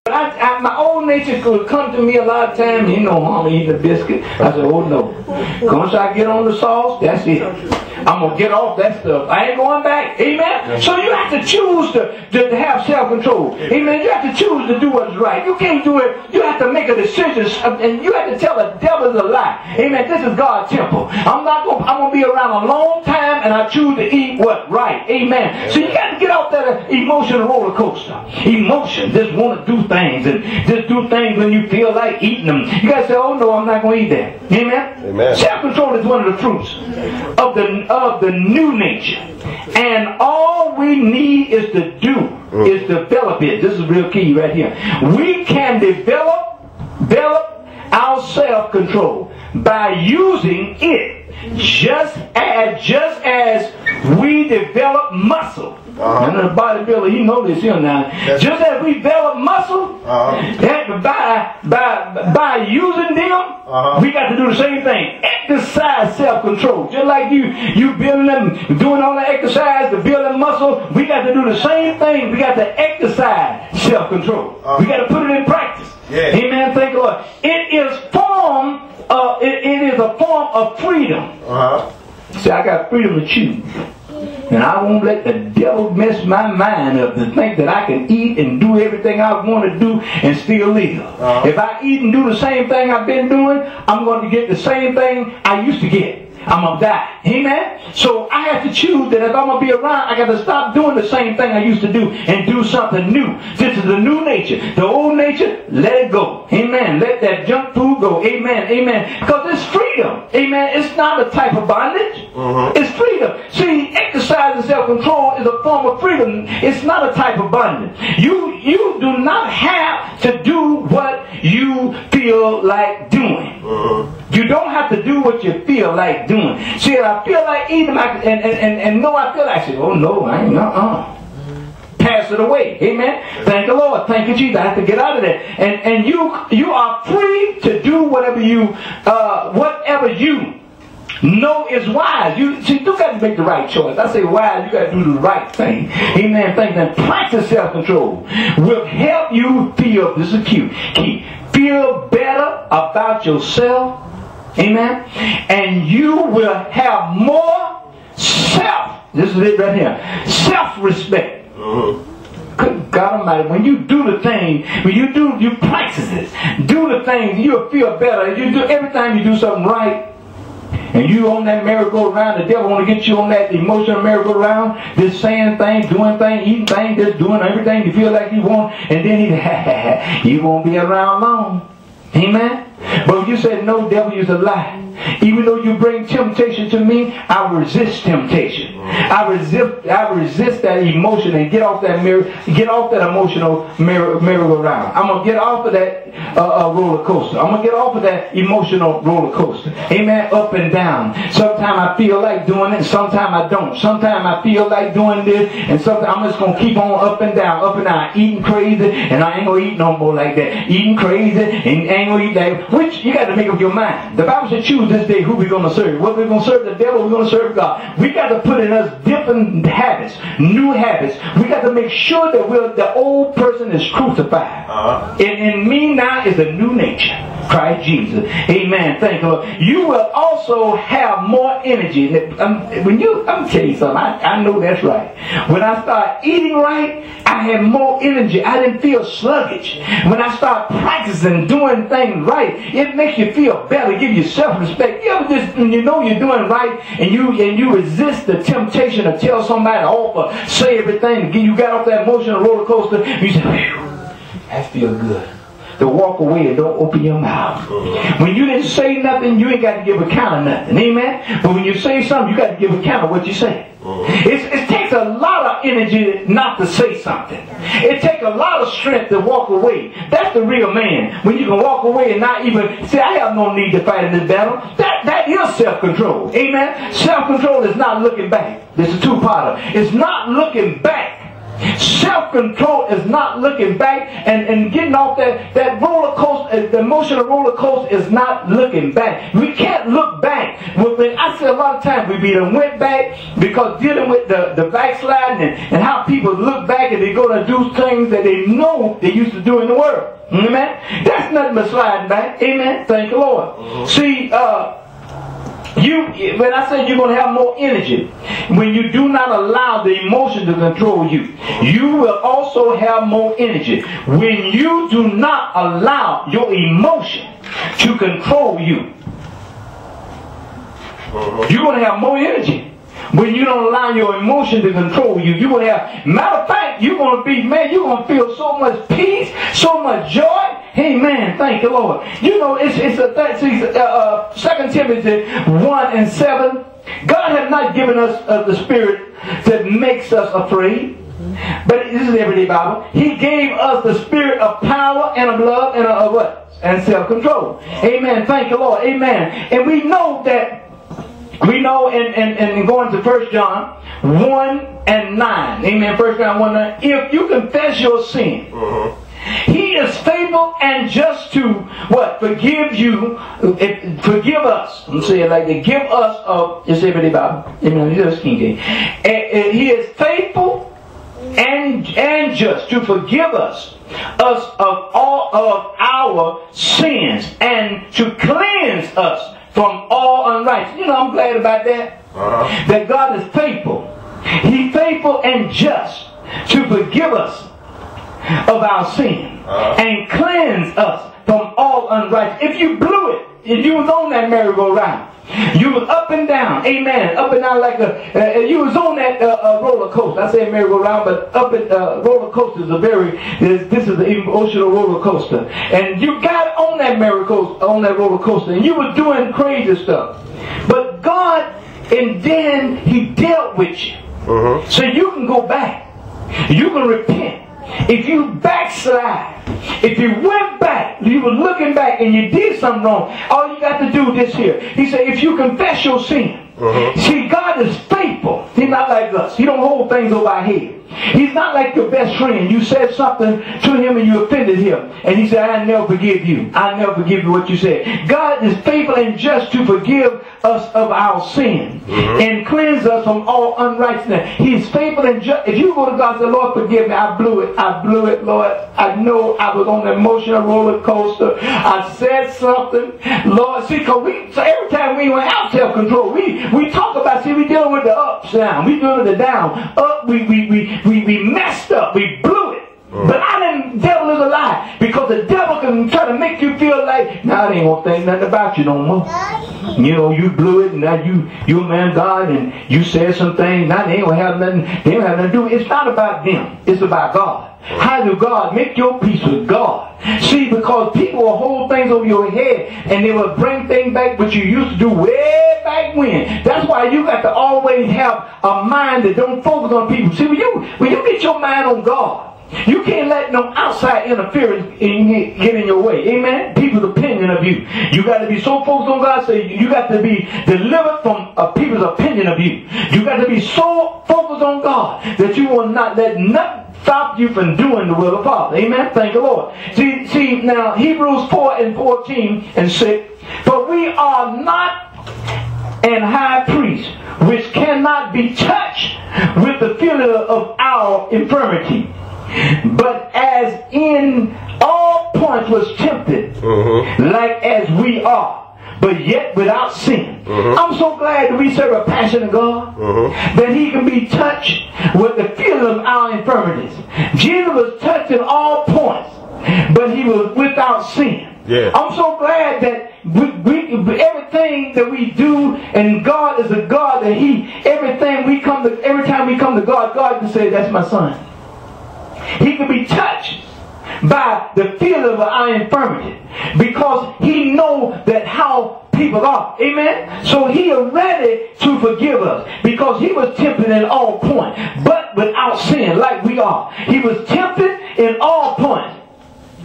But my old nature could come to me a lot of times. You know, Mama eating a biscuit. I said, oh no. Once I get on the sauce, that's it. I'm going to get off that stuff. I ain't going back. Amen? So you have to choose to have self-control. Amen? You have to choose to do what's right. You can't do it. You have to make a decision. And you have to tell the devil a lie. Amen? This is God's temple. I'm going to be around a long time, and I choose to eat what? Right. Amen? So you got to get off that emotional roller coaster. Emotion. Just want to do things. And just do things when you feel like eating them. You got to say, oh no, I'm not going to eat that. Amen? Amen. Self-control is one of the fruits of the new nature. And all we need is to do is develop it. This is real key right here. We can develop our self-control by using it just as we develop muscle. And the bodybuilder, he knows this here now. Just as we develop muscle, by using them, we got to do the same thing. Exercise self-control. Just like you building them, doing all the exercise to build them muscle, we got to do the same thing. We got to exercise self-control. We got to put it in practice. Yeah. Amen. Thank the Lord. It is a form of freedom. See, I got freedom to choose. And I won't let the devil mess my mind up to think that I can eat and do everything I want to do and still live. If I eat and do the same thing I've been doing, I'm going to get the same thing I used to get. I'm going to die. Amen? So I have to choose that if I'm going to be around, I got to stop doing the same thing I used to do and do something new. This is the new nature. The old nature, let it go. Amen. Let that junk food go. Amen. Amen. Because it's freedom. Amen. It's not a type of bondage. It's freedom. See, exercising self-control is a form of freedom. It's not a type of bondage. You do not have to do what you feel like doing. You don't have to do what you feel like doing. See, if I feel like eating and no, I feel like, I say, oh no, I ain't pass it away. Amen. Thank the Lord. Thank you, Jesus. I have to get out of that. And you are free to do whatever you know is wise. You got to make the right choice. I say wise, you got to do the right thing. Amen. Thank you. Practice self-control will help you feel, this is cute, feel better about yourself. Amen. And you will have more this is it right here, self-respect. Good God Almighty, when you do the thing, you practice it. Do the thing, you'll feel better. You do every time you do something right. And you on that merry-go-round, the devil want to get you on that emotional merry-go-round, just saying things, doing things, eating things, just doing everything you feel like you want, and then you won't be around long. Amen? But when you say no, devil is a lie. Even though you bring temptation to me, I resist temptation. I resist that emotion and get off that emotional merry-go-round. I'm gonna get off of that roller coaster. I'm gonna get off of that emotional roller coaster. Amen. Up and down. Sometimes I feel like doing it, and sometimes I don't. Sometimes I feel like doing this, and sometimes I'm just gonna keep on up and down, eating crazy, and I ain't gonna eat no more like that. Eating crazy, and ain't gonna eat that. Which you got to make up your mind. The Bible said choose this day who we're going to serve. Whether we're going to serve the devil, we're going to serve God. We got to put in us different habits, new habits. We got to make sure that the old person is crucified. In me now is a new nature. Christ Jesus. Amen. Thank you, Lord. You will also have more energy. I'm telling you something. I know that's right. When I start eating right, I have more energy. I didn't feel sluggish. When I start practicing doing things right, it makes you feel better. Give you self-respect. You ever just, when you know you're doing right and you resist the temptation to tell somebody off or say everything, you got off that emotional roller coaster, you say, that feels good. To walk away and don't open your mouth. When you didn't say nothing, you ain't got to give account of nothing. Amen? But when you say something, you got to give account of what you say. It takes a lot of energy not to say something. It takes a lot of strength to walk away. That's the real man. When you can walk away and not even say, I have no need to fight in this battle. That is self-control. Amen? Self-control is not looking back. This is two-parter. It's not looking back. Self-control is not looking back and getting off that roller coaster the emotional roller coaster is not looking back. We can't look back. When I say a lot of times we done went back because dealing with the backsliding and how people look back and they go to do things that they know they used to do in the world. Amen. That's nothing but sliding back. Amen. Thank the Lord. See, when I say you're going to have more energy, when you do not allow the emotion to control you, you will also have more energy. When you do not allow your emotion to control you, you're going to have more energy. When you don't allow your emotion to control you, you're going to have, matter of fact, you're going to be, man, you're going to feel so much peace, so much joy. Amen. Thank the Lord. You know, it's a thing. 2 Timothy 1:7. God has not given us the spirit that makes us afraid. But this is everyday Bible. He gave us the spirit of power and of love and of what? And self-control. Amen. Thank the Lord. Amen. And we know that. We know in going to 1 John 1:9. Amen. 1 John 1:9. If you confess your sin, He is faithful and just to what? Forgive you. Forgive us. I'm saying like to give us of. It's everyday Bible. Amen. He is faithful and just to forgive us of all of our sins and to cleanse us from all unrighteousness. You know, I'm glad about that. That God is faithful. He's faithful and just to forgive us of our sin and cleanse us from all unrighteousness. If you blew it, if you was on that merry-go-round, you was up and down, amen, up and down like you was on that roller coaster. I say merry-go-round, but up and roller coaster is this is the emotional roller coaster, and you got on that roller coaster, and you were doing crazy stuff, but God, and then He dealt with you, so you can go back, you can repent. If you backslide, if you went back, you were looking back and you did something wrong, all you got to do this here. He said, if you confess your sin, see, God is faithful. He's not like us. He don't hold things over our head. He's not like your best friend. You said something to him and you offended him. And he said, I never forgive you. I never forgive you what you said. God is faithful and just to forgive us of our sin and cleanse us from all unrighteousness. He is faithful and just. If you go to God and say, Lord, forgive me. I blew it, Lord. I know I was on an emotional roller coaster. I said something. Lord, see, so every time we went out self-control, we talk about, see, we dealing with the ups down. We dealing with the down. Up, we messed up. We blew it. But the devil is a lie. Because the devil can try to make you feel like, now they ain't gonna think nothing about you no more. You know, you blew it, and now you a man of God, and you said some things, now they ain't gonna have nothing, they don't have nothing to do. It's not about them. It's about God. How do God make your peace with God? See, because people will hold things over your head and they will bring things back what you used to do way back when. That's why you got to always have a mind that don't focus on people. See, when you get your mind on God, you can't let no outside interference get in your way. Amen? People's opinion of you. You got to be so focused on God. So you got to be delivered from people's opinion of you. You got to be so focused on God that you will not let nothing stop you from doing the will of Father. Amen? Thank the Lord. See now, Hebrews 4:14 and 6. For we are not an high priest which cannot be touched with the feeling of our infirmity, but as in all points was tempted, like as we are, but yet without sin. I'm so glad that we serve a passionate God, that He can be touched with the feeling of our infirmities. Jesus was touched in all points, but He was without sin. I'm so glad that everything that we do, and God is a God that every time we come to God, God can say, that's my son. He can be touched by the feeling of our infirmity because He knows that how people are. Amen? So He is ready to forgive us because He was tempted in all points, but without sin, like we are. He was tempted in all points,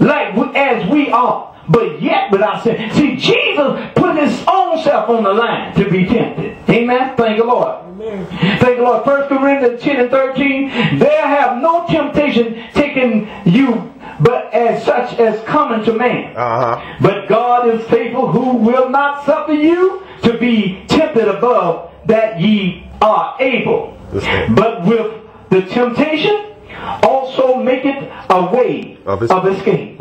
like as we are, but yet without sin. See, Jesus put His own self on the line to be tempted. Amen? Thank the Lord. Amen. Thank the Lord. 1 Corinthians 10:13. There have no temptation taken you but as such as common to man. But God is faithful, who will not suffer you to be tempted above that ye are able. But with the temptation also make it a way of escape.